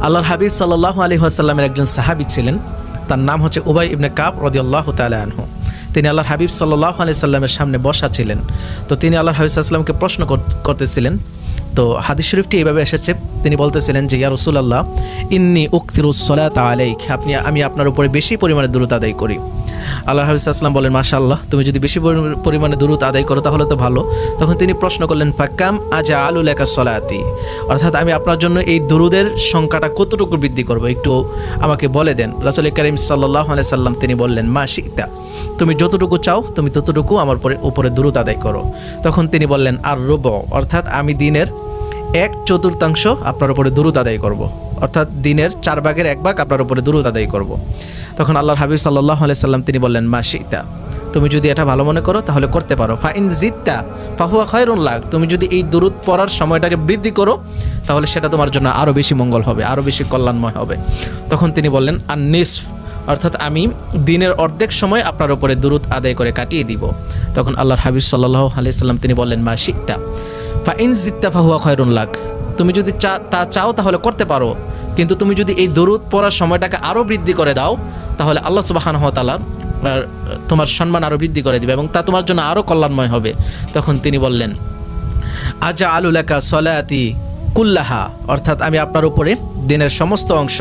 আল্লাহর হাবিব সাল্লাল্লাহু আলাইহি ওয়াসাল্লামের একজন সাহাবী ছিলেন, তার নাম হচ্ছে উবাই ইবনে কাব রাদিয়াল্লাহু তাআলা আনহু। তিনি আল্লাহর হাবিব সাল্লাল্লাহু আলাইহি সাল্লামের সামনে বসা ছিলেন। তো তিনি আল্লাহর হাবিব সাল্লাল্লাহু আলাইহি সাল্লামকে প্রশ্ন করতেছিলেন। তো হাদিস শরীফটি এইভাবে এসেছে, তিনি বলতেছিলেন যে ইয়া রাসূলুল্লাহ ইন্নী উকথিরুস সালাতা আলাইক, আমি আপনার উপরে বেশি পরিমাণে দুরূদ আদায় করি। আল্লাহর হাবিব সাল্লাল্লাহু আলাইহি ওয়াসাল্লাম বলেন মাশাআল্লাহ, তুমি যদি বেশি পরিমাণে দুরূদ আদায় করো তাহলে তো ভালো। তখন তিনি প্রশ্ন করলেন ফাকাম আজআলু লাকা সলাতি, অর্থাৎ আমি আপনার জন্য এই দুরূদের সংখ্যাটা কতটুকু বৃদ্ধি করব, একটু আমাকে বলে দেন। রাসূল কারীম সাল্লাল্লাহু আলাইহি সাল্লাম তিনি বললেন মা শিতা, তুমি যতটুকু চাও তুমি ততটুকু আমার উপরে দুরূদ আদায় করো। তখন তিনি বললেন আর রুবু, অর্থাৎ আমি দিনের 1/4 আপনার উপরে দুরূদ আদায় করব, অর্থাৎ দিনের 4/1 আপনার উপরে দুরূদ আদায় করব। তখন আল্লাহর হাবিব সাল্লাল্লাহু আলাইহি সাল্লাম তিনি বললেন মা শিতা, তুমি যদি এটা ভালো মনে করো তাহলে করতে পারো। ফাইন জিত্তা ফাহুয়া খায়রুন লাক, তুমি যদি এই দুরূদ পড়ার সময়টাকে বৃদ্ধি করো তাহলে সেটা তোমার জন্য আরও বেশি মঙ্গল হবে, আরও বেশি কল্যাণময় হবে। তখন তিনি বললেন আর নিসফ, অর্থাৎ আমি দিনের অর্ধেক সময় আপনার উপরে দুরূদ আদায় করে কাটিয়ে দিব। তখন আল্লাহর হাবিব সাল্লাল্লাহু আলাইহি সাল্লাম তিনি বললেন মা শিতা ফাইন জিত্তা ফাহুয়া খায়রুন লাক, তুমি যদি তা চাও তাহলে করতে পারো, কিন্তু তুমি যদি এই দুরূদ পড়ার সময়টাকে আরও বৃদ্ধি করে দাও তাহলে আল্লাহ সুবহানাহু ওয়া তাআলা তোমার সম্মান আরও বৃদ্ধি করে দিবে এবং তা তোমার জন্য আরও কল্যাণময় হবে। তখন তিনি বললেন আজআলু লাকা সলাতি কুল্লাহা, অর্থাৎ আমি আপনার উপরে দিনের সমস্ত অংশ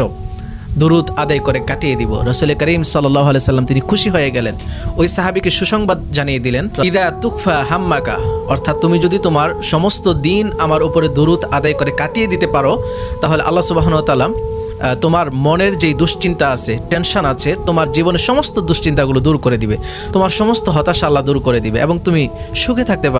দুরূদ আদায় করে কাটিয়ে দিব। রাসূল করিম সাল্লাল্লাহু আলাইহি সাল্লাম তিনি খুশি হয়ে গেলেন, ওই সাহাবীকে সুসংবাদ জানিয়ে দিলেন ইদা তুকফা হাম্মাকা, অর্থাৎ তুমি যদি তোমার সমস্ত দিন আমার উপরে দুরূদ আদায় করে কাটিয়ে দিতে পারো তাহলে আল্লাহ সুবহানাহু ওয়া তাআলা তোমার মনের যেই দুশ্চিন্তা আছে, টেনশন আছে, তোমার জীবনের সমস্ত দুশ্চিন্তাগুলো দূর করে দিবে, তোমার সমস্ত হতাশা আল্লাহ দূর করে দিবে এবং তুমি সুখে থাকতে পারবে।